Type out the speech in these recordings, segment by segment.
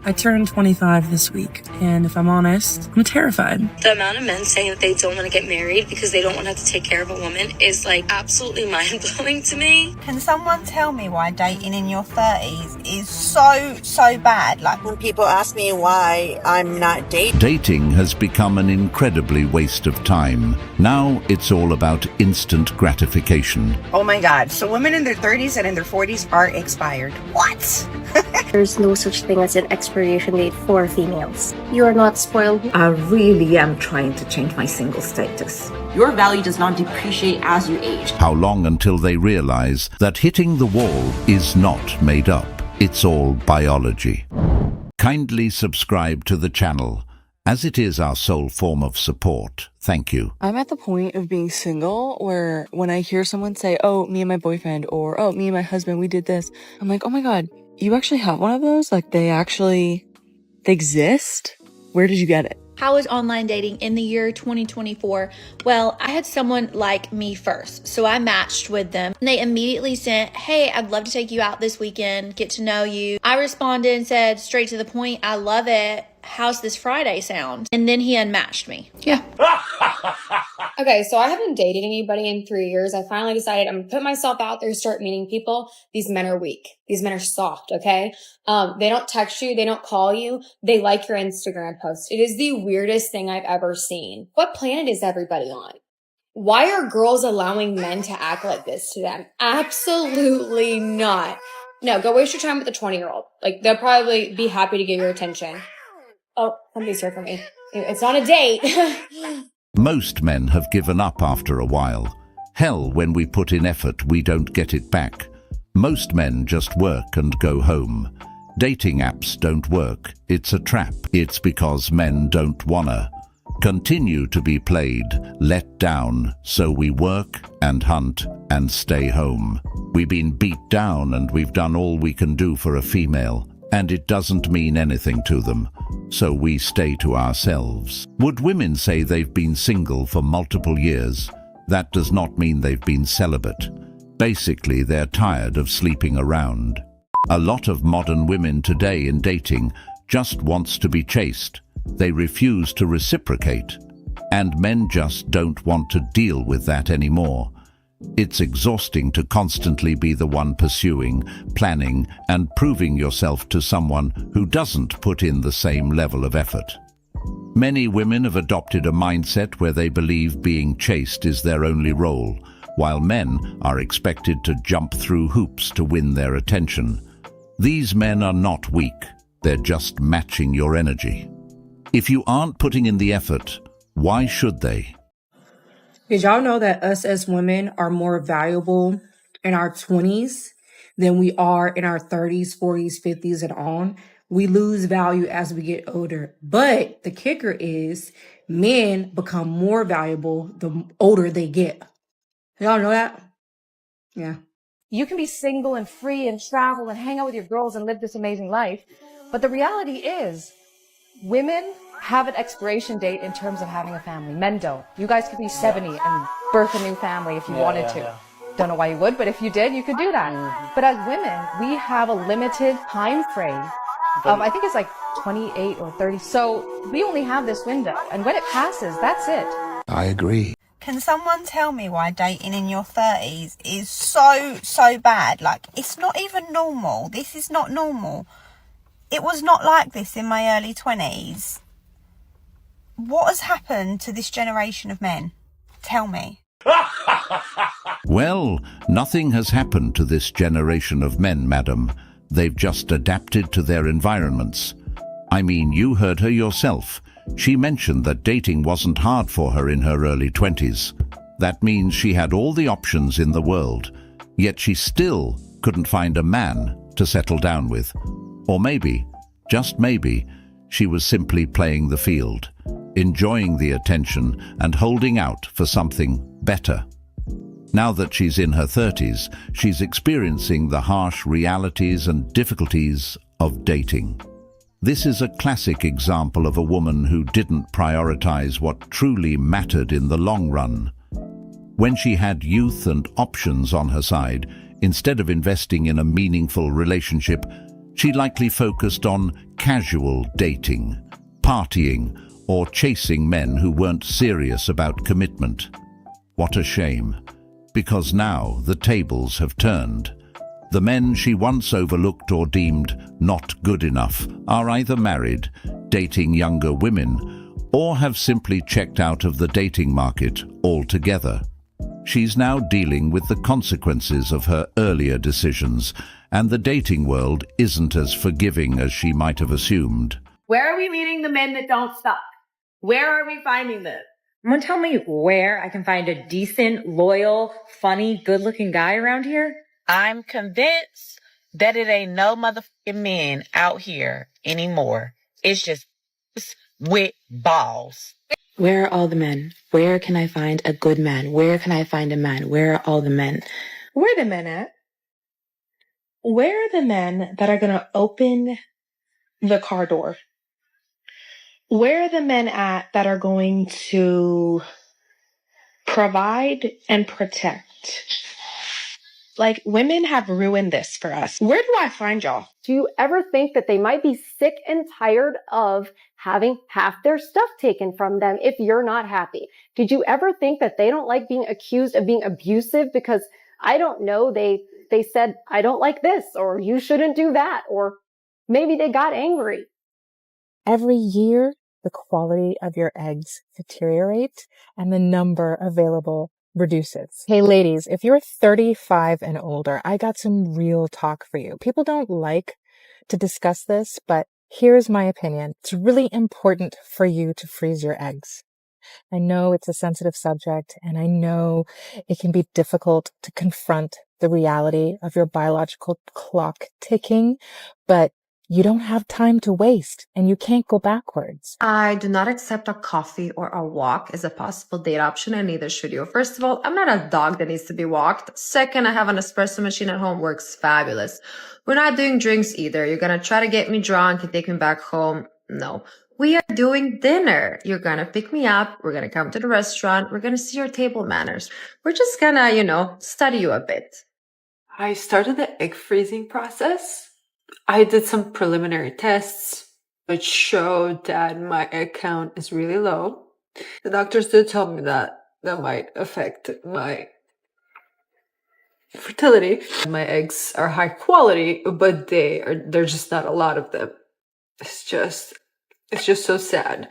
I turned 25 this week, and if I'm honest, I'm terrified. The amount of men saying that they don't want to get married because they don't want to have to take care of a woman is like absolutely mind-blowing to me. Can someone tell me why dating in your 30s is so bad? Like, when people ask me why I'm not dating. Dating has become an incredibly waste of time. Now it's all about instant gratification. oh my God, so women in their 30s and in their 40s are expired. What? There's no such thing as an expiration date for females. You are not spoiled. I really am trying to change my single status. Your value does not depreciate as you age. How long until they realize that hitting the wall is not made up? It's all biology. Kindly subscribe to the channel, as it is our sole form of support. Thank you. I'm at the point of being single where when I hear someone say, oh, me and my boyfriend, or oh, me and my husband, we did this, I'm like, oh my God, you actually have one of those? Like they exist? Where did you get it? How is online dating in the year 2024? Well, I had someone like me first, so I matched with them. And they immediately sent, hey, I'd love to take you out this weekend, get to know you. I responded and said, straight to the point, I love it. How's this Friday sound? And then he unmatched me. Yeah. Okay, so I haven't dated anybody in 3 years. I finally decided I'm gonna put myself out there, start meeting people. These men are weak. These men are soft, okay? They don't text you. They don't call you. They like your Instagram post. It is the weirdest thing I've ever seen. What planet is everybody on? Why are girls allowing men to act like this to them? Absolutely not. No, go waste your time with a 20-year-old. Like, they'll probably be happy to get your attention. Oh, somebody's here for me. It's not a date. Most men have given up after a while. Hell, when we put in effort, we don't get it back. Most men just work and go home. Dating apps don't work. It's a trap. It's because men don't wanna. Continue to be played, let down, so we work and hunt and stay home. We've been beat down and we've done all we can do for a female, and it doesn't mean anything to them. So we stay to ourselves. Would women say they've been single for multiple years? That does not mean they've been celibate. Basically, they're tired of sleeping around. A lot of modern women today in dating just wants to be chased. They refuse to reciprocate. And men just don't want to deal with that anymore. It's exhausting to constantly be the one pursuing, planning, and proving yourself to someone who doesn't put in the same level of effort. Many women have adopted a mindset where they believe being chased is their only role, while men are expected to jump through hoops to win their attention. These men are not weak, they're just matching your energy. If you aren't putting in the effort, why should they? Did y'all know that us as women are more valuable in our 20s than we are in our 30s, 40s, 50s, and on? We lose value as we get older. But the kicker is men become more valuable the older they get. Y'all know that? Yeah. You can be single and free and travel and hang out with your girls and live this amazing life. But the reality is, women have an expiration date in terms of having a family. Men don't. You guys could be 70 and birth a new family if you wanted to. Don't know why you would, but if you did, you could do that. But as women, we have a limited time frame of, I think it's like 28 or 30. So we only have this window. And when it passes, that's it. I agree. Can someone tell me why dating in your 30s is so bad? Like, it's not even normal. This is not normal. It was not like this in my early 20s. What has happened to this generation of men? Tell me. Well, nothing has happened to this generation of men, madam. They've just adapted to their environments. I mean, you heard her yourself. She mentioned that dating wasn't hard for her in her early 20s. That means she had all the options in the world, yet she still couldn't find a man to settle down with. Or maybe, just maybe, she was simply playing the field, enjoying the attention and holding out for something better. Now that she's in her 30s, she's experiencing the harsh realities and difficulties of dating. This is a classic example of a woman who didn't prioritize what truly mattered in the long run. When she had youth and options on her side, instead of investing in a meaningful relationship, She likely focused on casual dating, partying, or chasing men who weren't serious about commitment. What a shame, because now the tables have turned. The men she once overlooked or deemed not good enough are either married, dating younger women, or have simply checked out of the dating market altogether. She's now dealing with the consequences of her earlier decisions, and the dating world isn't as forgiving as she might have assumed. Where are we meeting the men that don't suck? Where are we finding them? Someone tell me where I can find a decent, loyal, funny, good-looking guy around here? I'm convinced that it ain't no motherfucking men out here anymore. It's just with balls. Where are all the men? Where can I find a good man? Where can I find a man? Where are all the men? Where are the men at? Where are the men that are going to open the car door? Where are the men at that are going to provide and protect? Like, women have ruined this for us. Where do I find y'all? Do you ever think that they might be sick and tired of having half their stuff taken from them if you're not happy? Did you ever think that they don't like being accused of being abusive because, I don't know, they said, I don't like this, or you shouldn't do that, or maybe they got angry? Every year, the quality of your eggs deteriorate and the number available reduces. Hey ladies, if you're 35 and older, I got some real talk for you. People don't like to discuss this, but here's my opinion. It's really important for you to freeze your eggs. I know it's a sensitive subject, and I know it can be difficult to confront the reality of your biological clock ticking, but you don't have time to waste, and you can't go backwards. I do not accept a coffee or a walk as a possible date option, and neither should you. First of all, I'm not a dog that needs to be walked. Second, I have an espresso machine at home, works fabulous. We're not doing drinks either. You're gonna try to get me drunk and take me back home. No. We are doing dinner. You're gonna pick me up. We're gonna come to the restaurant. We're gonna see your table manners. We're just gonna, study you a bit. I started the egg freezing process. I did some preliminary tests, which showed that my egg count is really low. The doctors did tell me that might affect my fertility. My eggs are high quality, but there's just not a lot of them. It's just so sad.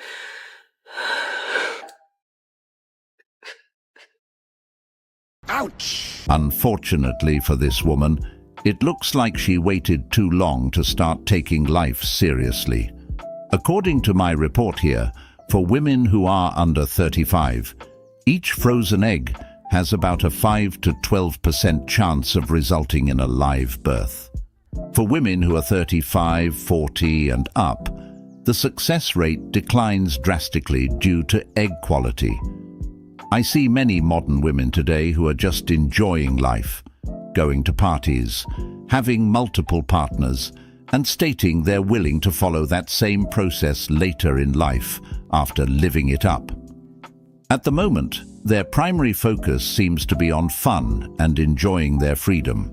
Ouch! Unfortunately for this woman, it looks like she waited too long to start taking life seriously. According to my report here, for women who are under 35, each frozen egg has about a 5 to 12% chance of resulting in a live birth. For women who are 35, 40 and up, the success rate declines drastically due to egg quality. I see many modern women today who are just enjoying life, going to parties, having multiple partners, and stating they're willing to follow that same process later in life after living it up. At the moment, their primary focus seems to be on fun and enjoying their freedom.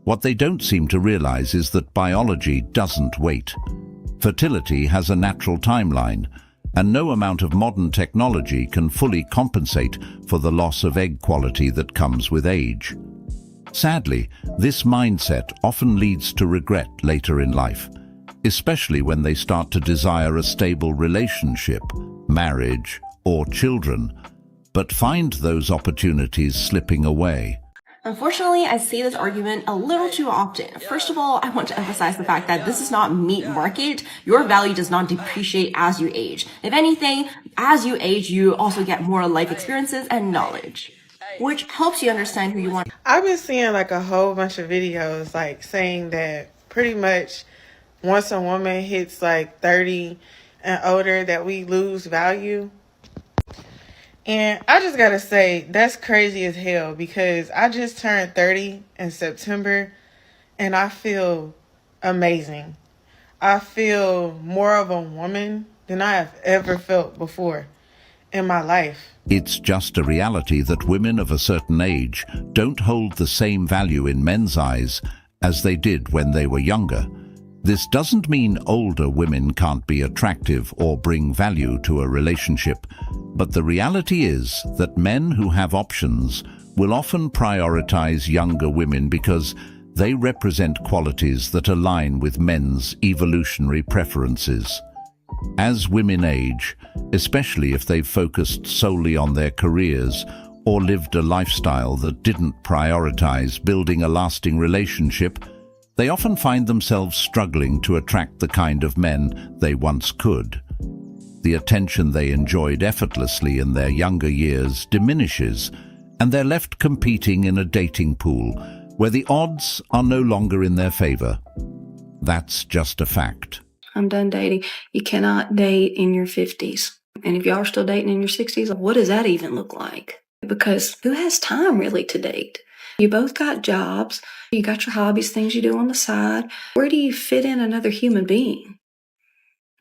What they don't seem to realize is that biology doesn't wait. Fertility has a natural timeline, and no amount of modern technology can fully compensate for the loss of egg quality that comes with age. Sadly, this mindset often leads to regret later in life, especially when they start to desire a stable relationship, marriage, or children, but find those opportunities slipping away. Unfortunately, I see this argument a little too often. First of all, I want to emphasize the fact that this is not meat market. Your value does not depreciate as you age. If anything, as you age, you also get more life experiences and knowledge, which helps you understand who you want. I've been seeing like a whole bunch of videos like saying that pretty much once a woman hits like 30 and older that we lose value. And I just gotta say, that's crazy as hell, because I just turned 30 in September and I feel amazing. I feel more of a woman than I have ever felt before in my life. It's just a reality that women of a certain age don't hold the same value in men's eyes as they did when they were younger. This doesn't mean older women can't be attractive or bring value to a relationship, but the reality is that men who have options will often prioritize younger women because they represent qualities that align with men's evolutionary preferences. As women age, especially if they've focused solely on their careers or lived a lifestyle that didn't prioritize building a lasting relationship, they often find themselves struggling to attract the kind of men they once could. The attention they enjoyed effortlessly in their younger years diminishes, and they're left competing in a dating pool where the odds are no longer in their favor. That's just a fact. I'm done dating. You cannot date in your 50s. And if y'all are still dating in your 60s, what does that even look like? Because who has time really to date? You both got jobs. You got your hobbies, things you do on the side. Where do you fit in another human being?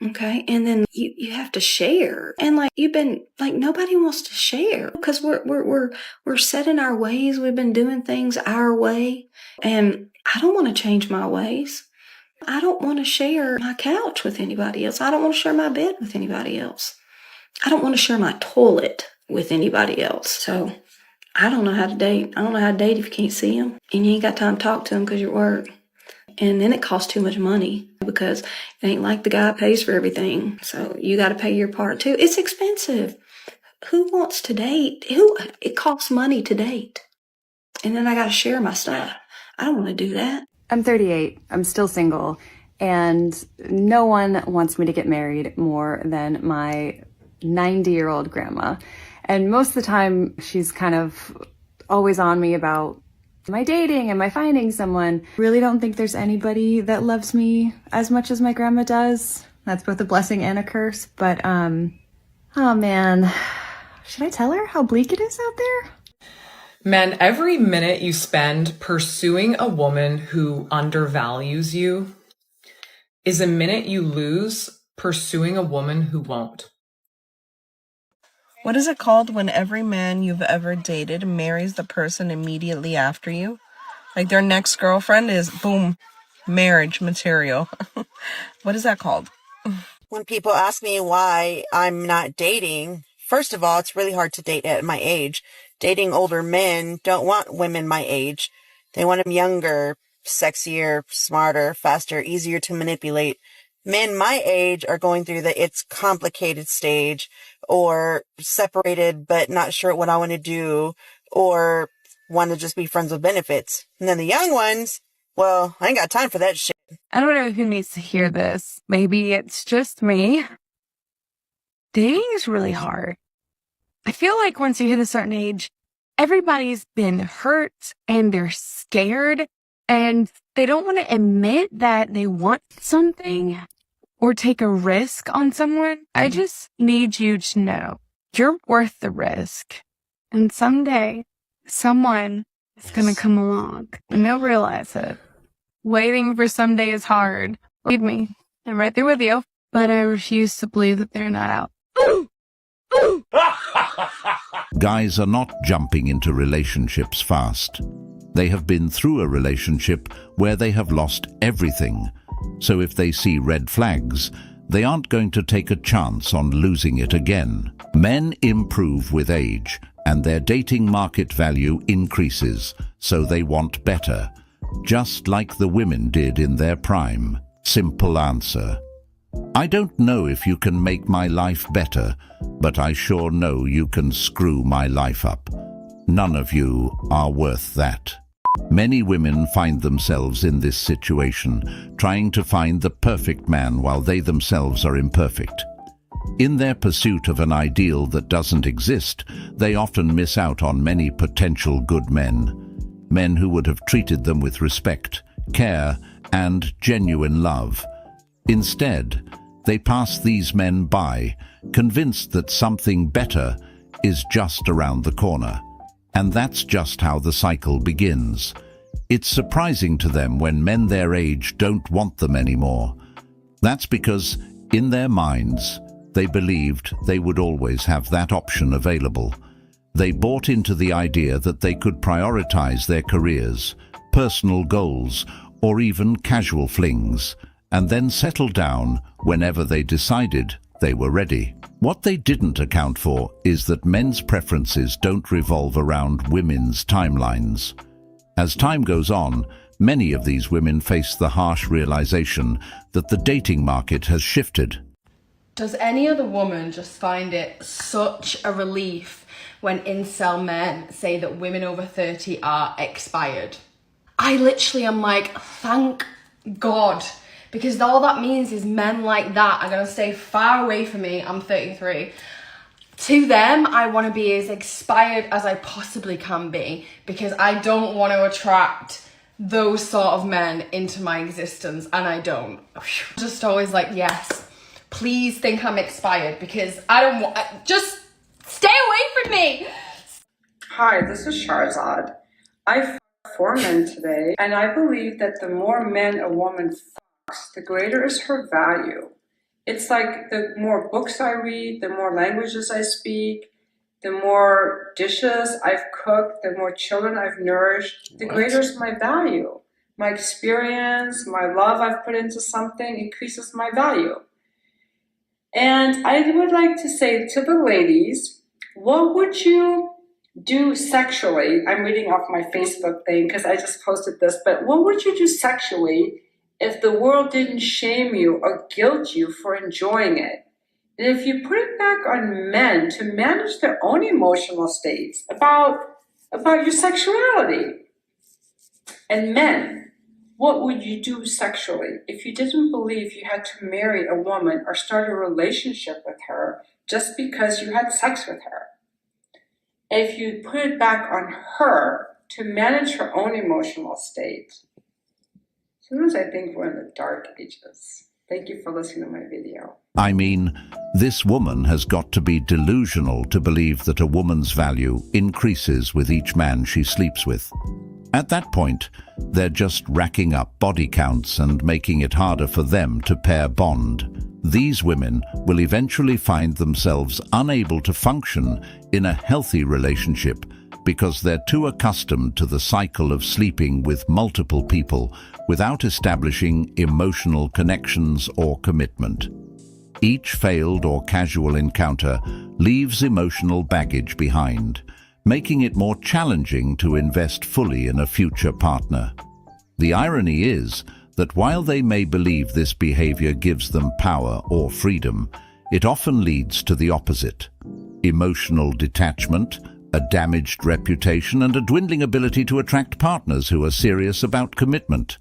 Okay. And then you have to share. And nobody wants to share because we're set in our ways. We've been doing things our way. And I don't want to change my ways. I don't want to share my couch with anybody else. I don't want to share my bed with anybody else. I don't want to share my toilet with anybody else. So I don't know how to date. I don't know how to date if you can't see them and you ain't got time to talk to them because you're at work. And then it costs too much money because it ain't like the guy pays for everything. So you got to pay your part too. It's expensive. Who wants to date? It costs money to date. And then I got to share my stuff. I don't want to do that. I'm 38. I'm still single. And no one wants me to get married more than my 90-year-old grandma. And most of the time, she's kind of always on me about my dating and my finding someone. Really don't think there's anybody that loves me as much as my grandma does. That's both a blessing and a curse. But, oh man, should I tell her how bleak it is out there? Men, every minute you spend pursuing a woman who undervalues you is a minute you lose pursuing a woman who won't. What is it called when every man you've ever dated marries the person immediately after you? Like their next girlfriend is, boom, marriage material. What is that called? When people ask me why I'm not dating, first of all, it's really hard to date at my age. Dating older men don't want women my age. They want them younger, sexier, smarter, faster, easier to manipulate. Men my age are going through the it's complicated stage, or separated but not sure what I want to do, or want to just be friends with benefits. And then the young ones, well, I ain't got time for that shit. I don't know who needs to hear this. Maybe it's just me. Dating is really hard. I feel like once you hit a certain age, everybody's been hurt and they're scared and they don't want to admit that they want something or take a risk on someone. I just need you to know you're worth the risk. And someday someone is going to come along and they'll realize it. Waiting for someday is hard. Believe me, I'm right there with you, but I refuse to believe that they're not out. Guys are not jumping into relationships fast. They have been through a relationship where they have lost everything. So if they see red flags, they aren't going to take a chance on losing it again. Men improve with age, and their dating market value increases, so they want better, just like the women did in their prime. Simple answer. I don't know if you can make my life better, but I sure know you can screw my life up. None of you are worth that. Many women find themselves in this situation, trying to find the perfect man while they themselves are imperfect. In their pursuit of an ideal that doesn't exist, they often miss out on many potential good men. Men who would have treated them with respect, care, and genuine love. Instead, they pass these men by, convinced that something better is just around the corner. And that's just how the cycle begins. It's surprising to them when men their age don't want them anymore. That's because, in their minds, they believed they would always have that option available. They bought into the idea that they could prioritize their careers, personal goals, or even casual flings, and then settle down whenever they decided they were ready. What they didn't account for is that men's preferences don't revolve around women's timelines. As time goes on, many of these women face the harsh realization that the dating market has shifted. Does any other woman just find it such a relief when incel men say that women over 30 are expired? I literally am like, thank God, because all that means is men like that are gonna stay far away from me. I'm 33. To them, I want to be as expired as I possibly can be, because I don't want to attract those sort of men into my existence, and I don't. Just always like, yes, please think I'm expired, because I don't want, just stay away from me. Hi, this is Sharzad. I f***ed 4 men today, and I believe that the more men a woman fucks, the greater is her value. It's like the more books I read, the more languages I speak, the more dishes I've cooked, the more children I've nourished, the greater is my value. My experience, my love I've put into something increases my value. And I would like to say to the ladies, what would you do sexually? I'm reading off my Facebook thing because I just posted this, but what would you do sexually if the world didn't shame you or guilt you for enjoying it? And if you put it back on men to manage their own emotional states about your sexuality. And men, what would you do sexually if you didn't believe you had to marry a woman or start a relationship with her just because you had sex with her? If you put it back on her to manage her own emotional state. Sometimes I think we're in the dark ages. Thank you for listening to my video. I mean, this woman has got to be delusional to believe that a woman's value increases with each man she sleeps with. At that point, they're just racking up body counts and making it harder for them to pair bond. These women will eventually find themselves unable to function in a healthy relationship because they're too accustomed to the cycle of sleeping with multiple people without establishing emotional connections or commitment. Each failed or casual encounter leaves emotional baggage behind, making it more challenging to invest fully in a future partner. The irony is that while they may believe this behavior gives them power or freedom, it often leads to the opposite: emotional detachment, a damaged reputation, and a dwindling ability to attract partners who are serious about commitment.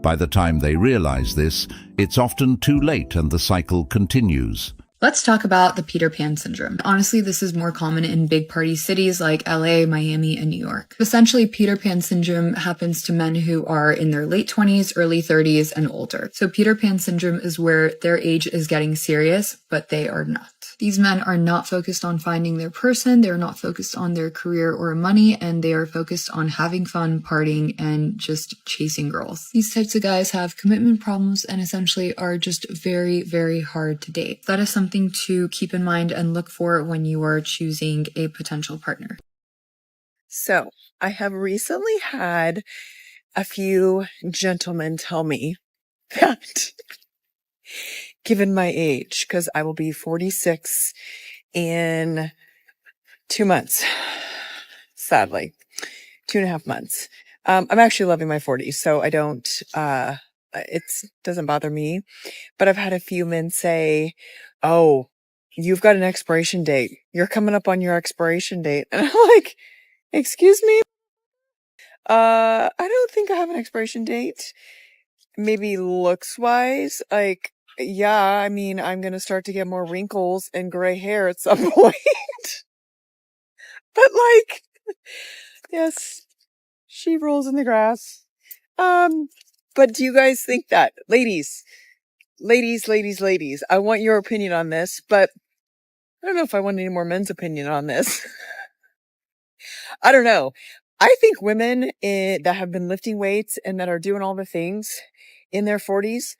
By the time they realize this, it's often too late and the cycle continues. Let's talk about the Peter Pan syndrome. Honestly, this is more common in big party cities like LA, Miami, and New York. Essentially, Peter Pan syndrome happens to men who are in their late 20s, early 30s, and older. So Peter Pan syndrome is where their age is getting serious, but they are not. These men are not focused on finding their person, they're not focused on their career or money, and they are focused on having fun, partying, and just chasing girls. These types of guys have commitment problems and essentially are just very, very hard to date. That is something to keep in mind and look for when you are choosing a potential partner. So, I have recently had a few gentlemen tell me that given my age, because I will be 46 in 2 months, sadly, 2.5 months. I'm actually loving my 40s, so I don't, it doesn't bother me. But I've had a few men say, oh, you've got an expiration date. You're coming up on your expiration date. And I'm like, excuse me? I don't think I have an expiration date. Maybe looks wise, like, yeah, I mean, I'm going to start to get more wrinkles and gray hair at some point. But like, yes, she rolls in the grass. But do you guys think that? Ladies, I want your opinion on this, but I don't know if I want any more men's opinion on this. I don't know. I think women that have been lifting weights and that are doing all the things in their 40s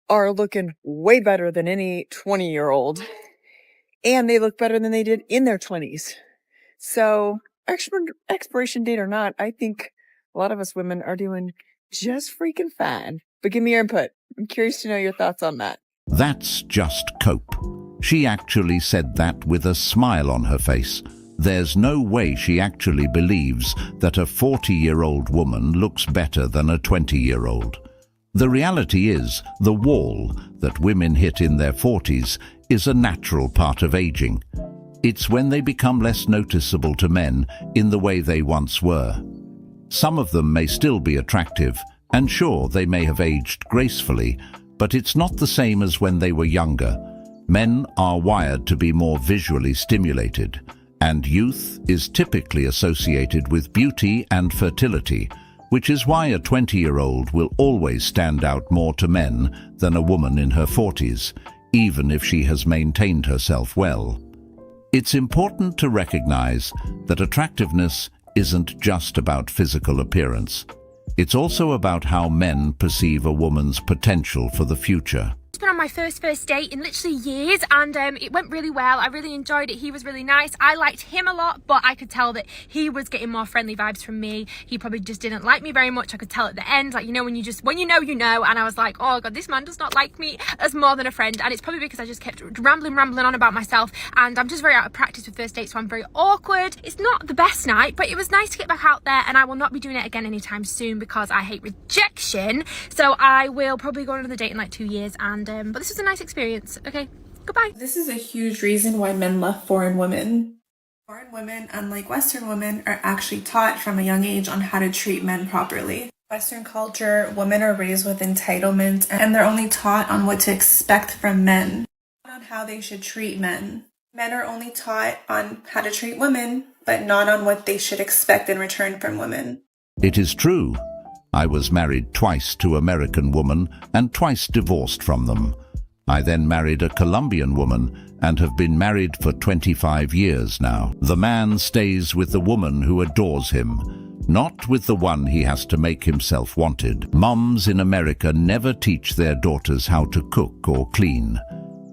are looking way better than any 20-year-old. And they look better than they did in their 20s. So, expiration date or not, I think a lot of us women are doing just freaking fine. But give me your input. I'm curious to know your thoughts on that. That's just cope. She actually said that with a smile on her face. There's no way she actually believes that a 40-year-old woman looks better than a 20-year-old. The reality is, the wall that women hit in their 40s is a natural part of aging. It's when they become less noticeable to men in the way they once were. Some of them may still be attractive, and sure, they may have aged gracefully, but it's not the same as when they were younger. Men are wired to be more visually stimulated, and youth is typically associated with beauty and fertility, which is why a 20-year-old will always stand out more to men than a woman in her 40s, even if she has maintained herself well. It's important to recognize that attractiveness isn't just about physical appearance. It's also about how men perceive a woman's potential for the future. It's been on my first date in literally years, and it went really well. I really enjoyed it. He was really nice. I liked him a lot, but I could tell that he was getting more friendly vibes from me. He probably just didn't like me very much. I could tell at the end, like, you know, when you know, and I was like, oh god, this man does not like me as more than a friend. And it's probably because I just kept rambling on about myself, and I'm just very out of practice with first dates, so I'm very awkward. It's not the best night, but it was nice to get back out there, and I will not be doing it again anytime soon because I hate rejection. So I will probably go on another date in like 2 years, and but this was a nice experience. Okay, goodbye. This is a huge reason why men love foreign women. Foreign women, unlike Western women, are actually taught from a young age on how to treat men properly. Western culture, women are raised with entitlement, and they're only taught on what to expect from men, not on how they should treat men. Men are only taught on how to treat women, but not on what they should expect in return from women. It is true. I was married twice to American women and twice divorced from them. I then married a Colombian woman and have been married for 25 years now. The man stays with the woman who adores him, not with the one he has to make himself wanted. Mums in America never teach their daughters how to cook or clean.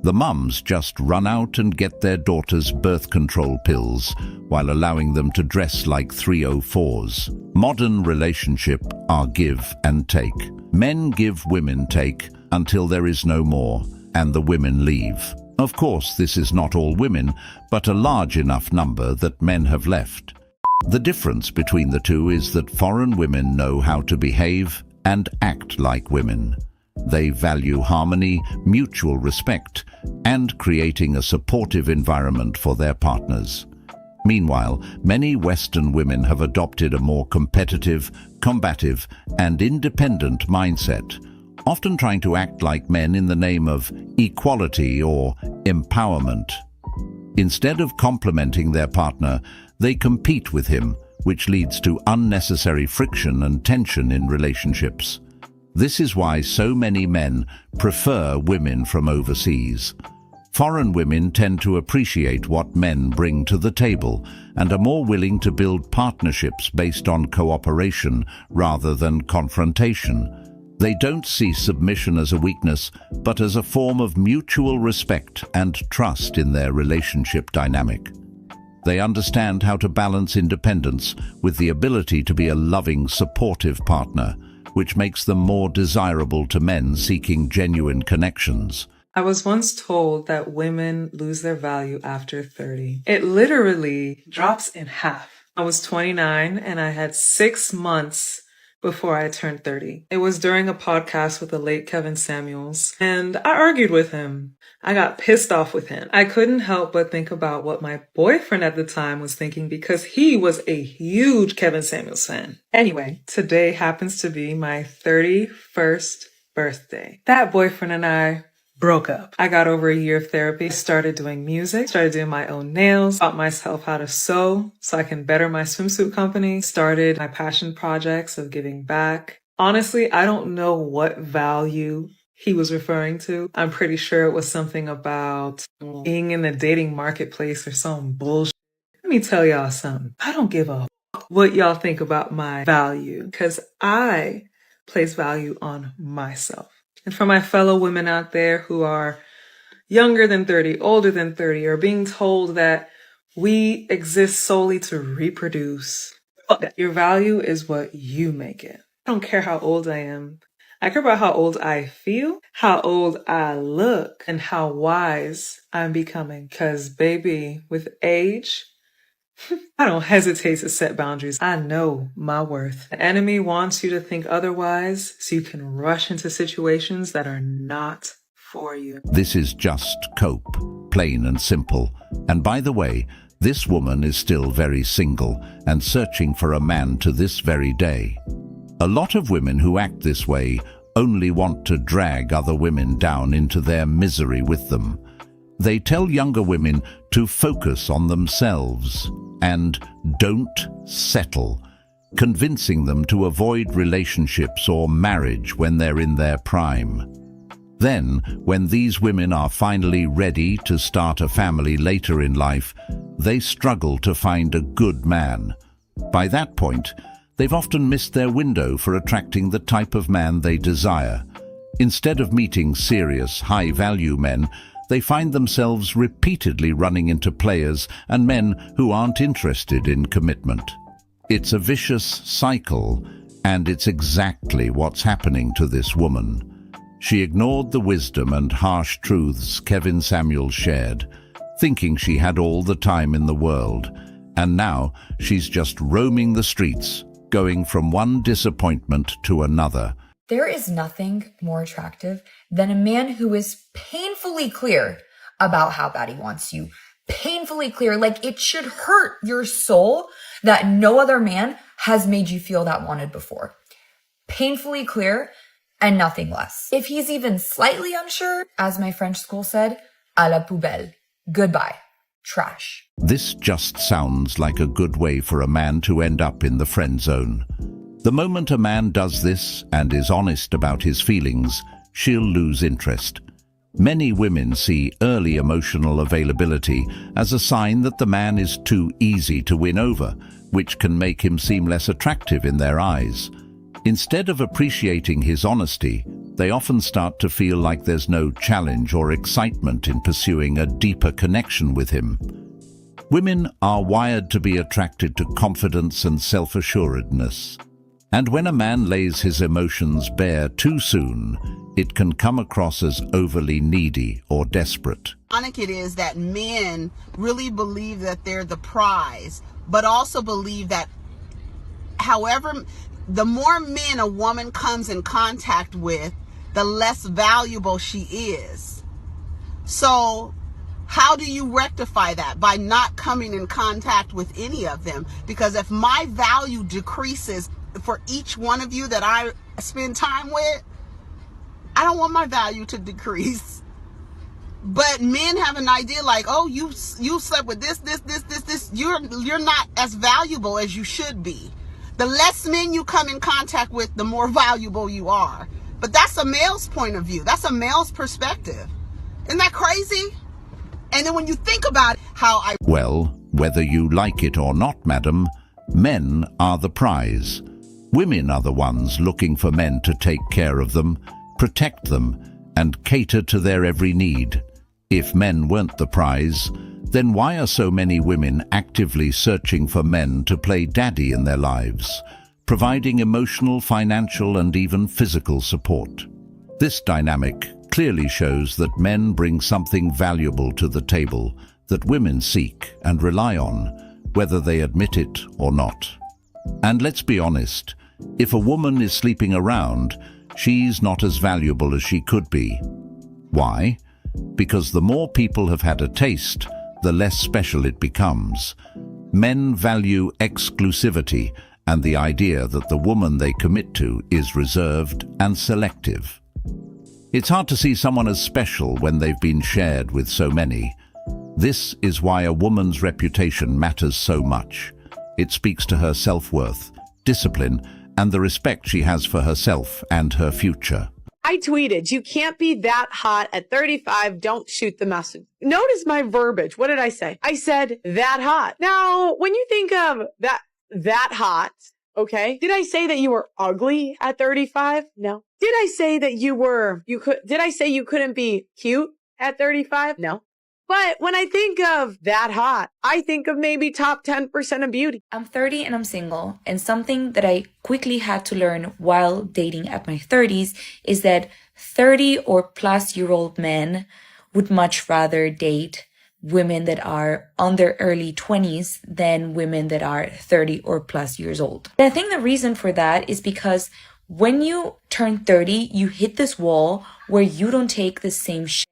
The mums just run out and get their daughters birth control pills while allowing them to dress like 304s. Modern relationships are give and take. Men give, women take, until there is no more, and the women leave. Of course, this is not all women, but a large enough number that men have left. The difference between the two is that foreign women know how to behave and act like women. They value harmony, mutual respect, and creating a supportive environment for their partners. Meanwhile, many Western women have adopted a more competitive, combative, and independent mindset, often trying to act like men in the name of equality or empowerment. Instead of complimenting their partner, they compete with him, which leads to unnecessary friction and tension in relationships. This is why so many men prefer women from overseas. Foreign women tend to appreciate what men bring to the table and are more willing to build partnerships based on cooperation rather than confrontation. They don't see submission as a weakness, but as a form of mutual respect and trust in their relationship dynamic. They understand how to balance independence with the ability to be a loving, supportive partner, which makes them more desirable to men seeking genuine connections. I was once told that women lose their value after 30. It literally drops in half. I was 29 and I had 6 months before I turned 30. It was during a podcast with the late Kevin Samuels, and I argued with him. I got pissed off with him. I couldn't help but think about what my boyfriend at the time was thinking because he was a huge Kevin Samuels fan. Anyway, today happens to be my 31st birthday. That boyfriend and I broke up. I got over a year of therapy, started doing music, started doing my own nails, taught myself how to sew so I can better my swimsuit company, started my passion projects of giving back. Honestly, I don't know what value he was referring to. I'm pretty sure it was something about being in the dating marketplace or some bullshit. Let me tell y'all something. I don't give a fuck what y'all think about my value because I place value on myself. And for my fellow women out there who are younger than 30, older than 30, or being told that we exist solely to reproduce, fuck that. Your value is what you make it. I don't care how old I am. I care about how old I feel, how old I look, and how wise I'm becoming. Because, baby, with age, I don't hesitate to set boundaries. I know my worth. The enemy wants you to think otherwise so you can rush into situations that are not for you. This is just cope, plain and simple. And by the way, this woman is still very single and searching for a man to this very day. A lot of women who act this way only want to drag other women down into their misery with them. They tell younger women to focus on themselves and don't settle, convincing them to avoid relationships or marriage when they're in their prime. Then, when these women are finally ready to start a family later in life, they struggle to find a good man. By that point, they've often missed their window for attracting the type of man they desire. Instead of meeting serious, high-value men, they find themselves repeatedly running into players and men who aren't interested in commitment. It's a vicious cycle, and it's exactly what's happening to this woman. She ignored the wisdom and harsh truths Kevin Samuels shared, thinking she had all the time in the world, and now she's just roaming the streets, going from one disappointment to another. There is nothing more attractive than a man who is painfully clear about how bad he wants you. Painfully clear, like it should hurt your soul that no other man has made you feel that wanted before. Painfully clear and nothing less. If he's even slightly unsure, as my French school said, à la poubelle. Goodbye. Trash. This just sounds like a good way for a man to end up in the friend zone. The moment a man does this and is honest about his feelings, she'll lose interest. Many women see early emotional availability as a sign that the man is too easy to win over, which can make him seem less attractive in their eyes. Instead of appreciating his honesty, they often start to feel like there's no challenge or excitement in pursuing a deeper connection with him. Women are wired to be attracted to confidence and self-assuredness. And when a man lays his emotions bare too soon, it can come across as overly needy or desperate. Ironic it is that men really believe that they're the prize, but also believe that however, the more men a woman comes in contact with, the less valuable she is. So how do you rectify that? By not coming in contact with any of them. Because if my value decreases for each one of you that I spend time with, I don't want my value to decrease. But men have an idea like, oh, you slept with this. You're not as valuable as you should be. The less men you come in contact with, the more valuable you are. But that's a male's point of view. That's a male's perspective. Isn't that crazy? And then when you think about how Well, whether you like it or not, madam, men are the prize. Women are the ones looking for men to take care of them, protect them, and cater to their every need. If men weren't the prize, then why are so many women actively searching for men to play daddy in their lives, providing emotional, financial, and even physical support? This dynamic clearly shows that men bring something valuable to the table that women seek and rely on, whether they admit it or not. And let's be honest, if a woman is sleeping around, she's not as valuable as she could be. Why? Because the more people have had a taste, the less special it becomes. Men value exclusivity and the idea that the woman they commit to is reserved and selective. It's hard to see someone as special when they've been shared with so many. This is why a woman's reputation matters so much. It speaks to her self-worth, discipline, and the respect she has for herself and her future. I tweeted, you can't be that hot at 35, don't shoot the message. Notice my verbiage. What did I say? I said, that hot. Now, when you think of that hot, okay, did I say that you were ugly at 35? No. Did I say that did I say you couldn't be cute at 35? No. But when I think of that hot, I think of maybe top 10% of beauty. I'm 30 and I'm single, and something that I quickly had to learn while dating at my 30s is that 30 or plus year old men would much rather date women that are on their early 20s than women that are 30 or plus years old. And I think the reason for that is because when you turn 30, you hit this wall where you don't take the same shit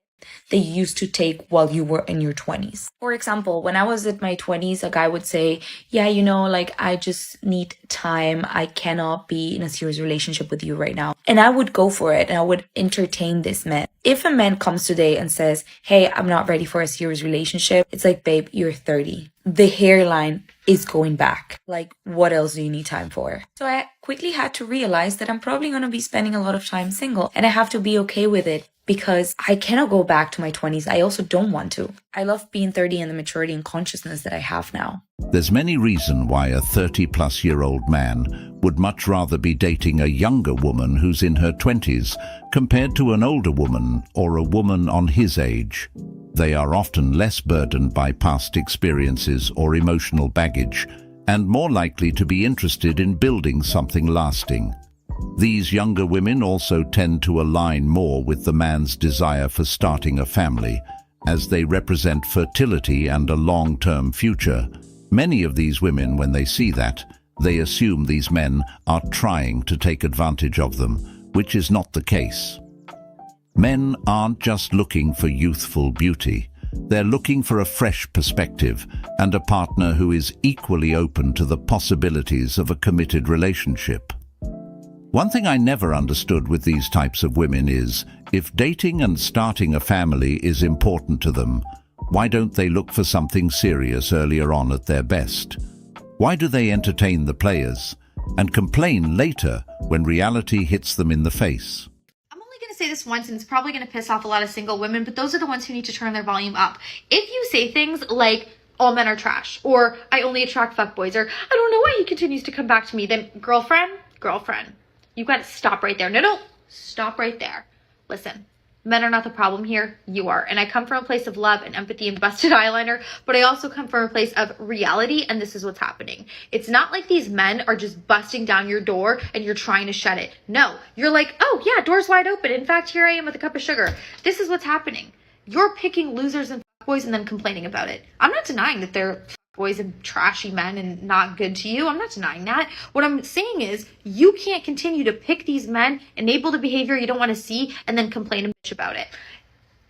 they used to take while you were in your 20s. For example, when I was at my 20s, a guy would say, yeah, you know, like, I just need time. I cannot be in a serious relationship with you right now. And I would go for it and I would entertain this man. If a man comes today and says, hey, I'm not ready for a serious relationship, it's like, babe, you're 30. The hairline is going back. Like, what else do you need time for? So I quickly had to realize that I'm probably going to be spending a lot of time single, and I have to be okay with it because I cannot go back to my 20s. I also don't want to. I love being 30 and the maturity and consciousness that I have now. There's many reasons why a 30-plus-year-old man would much rather be dating a younger woman who's in her 20s compared to an older woman or a woman on his age. They are often less burdened by past experiences or emotional baggage and more likely to be interested in building something lasting. These younger women also tend to align more with the man's desire for starting a family, as they represent fertility and a long-term future. Many of these women, when they see that, they assume these men are trying to take advantage of them, which is not the case. Men aren't just looking for youthful beauty. They're looking for a fresh perspective and a partner who is equally open to the possibilities of a committed relationship. One thing I never understood with these types of women is, if dating and starting a family is important to them, why don't they look for something serious earlier on at their best? Why do they entertain the players and complain later when reality hits them in the face? Going to say this once, and it's probably going to piss off a lot of single women, but those are the ones who need to turn their volume up. If you say things like, all men are trash, or I only attract fuckboys, or I don't know why he continues to come back to me, then girlfriend, you got to stop right there. No, stop right there. Listen, men are not the problem here. You are. And I come from a place of love and empathy and busted eyeliner, but I also come from a place of reality, and this is what's happening. It's not like these men are just busting down your door and you're trying to shut it. No, you're like, oh yeah, door's wide open. In fact, here I am with a cup of sugar. This is what's happening. You're picking losers and boys and then complaining about it. I'm not denying that they're boys and trashy men and not good to you. I'm not denying that. What I'm saying is you can't continue to pick these men, enable the behavior you don't want to see, and then complain and bitch about it.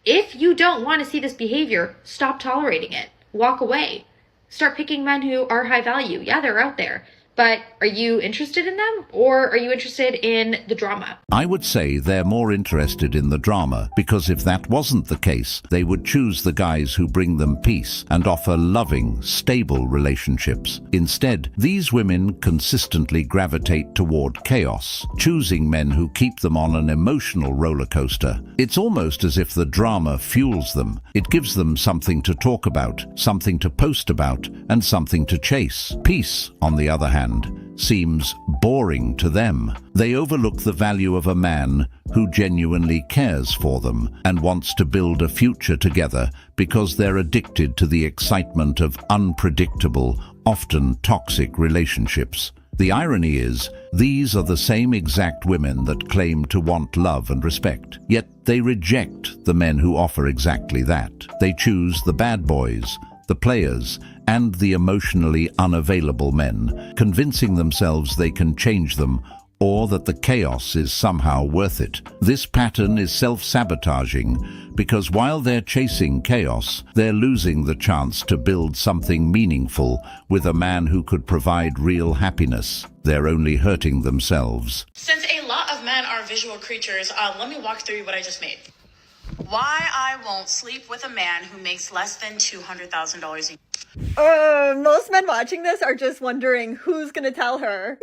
If you don't want to see this behavior, stop tolerating it. Walk away. Start picking men who are high value. Yeah, they're out there. But are you interested in them, or are you interested in the drama? I would say they're more interested in the drama, because if that wasn't the case, they would choose the guys who bring them peace and offer loving, stable relationships. Instead, these women consistently gravitate toward chaos, choosing men who keep them on an emotional roller coaster. It's almost as if the drama fuels them. It gives them something to talk about, something to post about, and something to chase. Peace, on the other hand, seems boring to them. They overlook the value of a man who genuinely cares for them and wants to build a future together because they're addicted to the excitement of unpredictable, often toxic relationships. The irony is, these are the same exact women that claim to want love and respect, yet they reject the men who offer exactly that. They choose the bad boys, the players, and the emotionally unavailable men, convincing themselves they can change them or that the chaos is somehow worth it. This pattern is self-sabotaging because while they're chasing chaos, they're losing the chance to build something meaningful with a man who could provide real happiness. They're only hurting themselves. Since a lot of men are visual creatures, let me walk through what I just made. Why I won't sleep with a man who makes less than $200,000 a year. Most men watching this are just wondering who's gonna tell her.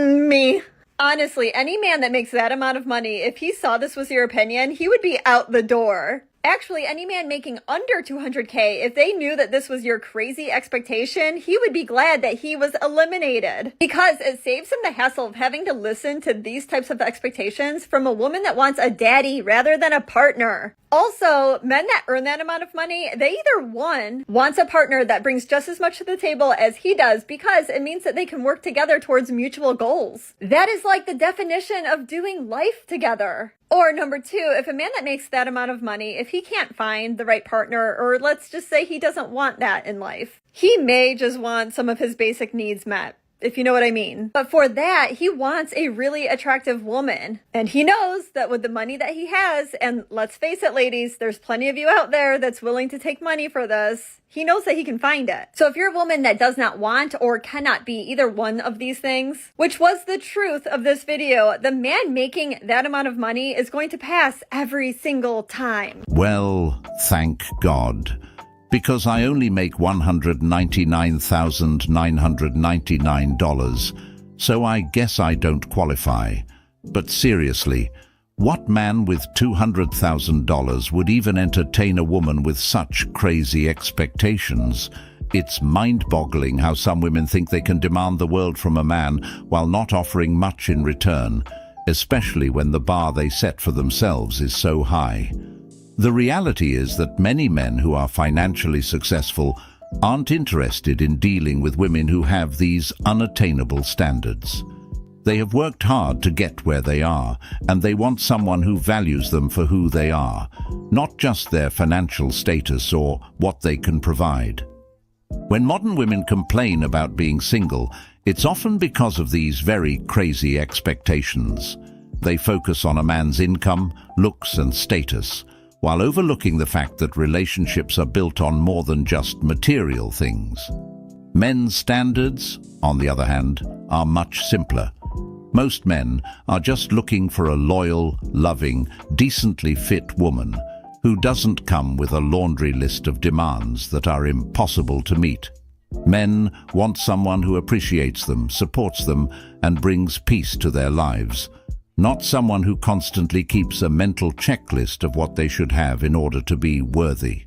Me. Honestly, any man that makes that amount of money, if he saw this was your opinion, he would be out the door. Actually, any man making under 200K, if they knew that this was your crazy expectation, he would be glad that he was eliminated. Because it saves him the hassle of having to listen to these types of expectations from a woman that wants a daddy rather than a partner. Also, men that earn that amount of money, they either one, wants a partner that brings just as much to the table as he does because it means that they can work together towards mutual goals. That is like the definition of doing life together. Or number two, if a man that makes that amount of money, if he can't find the right partner, or let's just say he doesn't want that in life, he may just want some of his basic needs met, if you know what I mean. But for that, he wants a really attractive woman. And he knows that with the money that he has, and let's face it, ladies, there's plenty of you out there that's willing to take money for this. He knows that he can find it. So if you're a woman that does not want or cannot be either one of these things, which was the truth of this video, the man making that amount of money is going to pass every single time. Well, thank God. Because I only make $199,999, so I guess I don't qualify. But seriously, what man with $200,000 would even entertain a woman with such crazy expectations? It's mind-boggling how some women think they can demand the world from a man while not offering much in return, especially when the bar they set for themselves is so high. The reality is that many men who are financially successful aren't interested in dealing with women who have these unattainable standards. They have worked hard to get where they are, and they want someone who values them for who they are, not just their financial status or what they can provide. When modern women complain about being single, it's often because of these very crazy expectations. They focus on a man's income, looks, and status, while overlooking the fact that relationships are built on more than just material things. Men's standards, on the other hand, are much simpler. Most men are just looking for a loyal, loving, decently fit woman who doesn't come with a laundry list of demands that are impossible to meet. Men want someone who appreciates them, supports them, and brings peace to their lives, not someone who constantly keeps a mental checklist of what they should have in order to be worthy.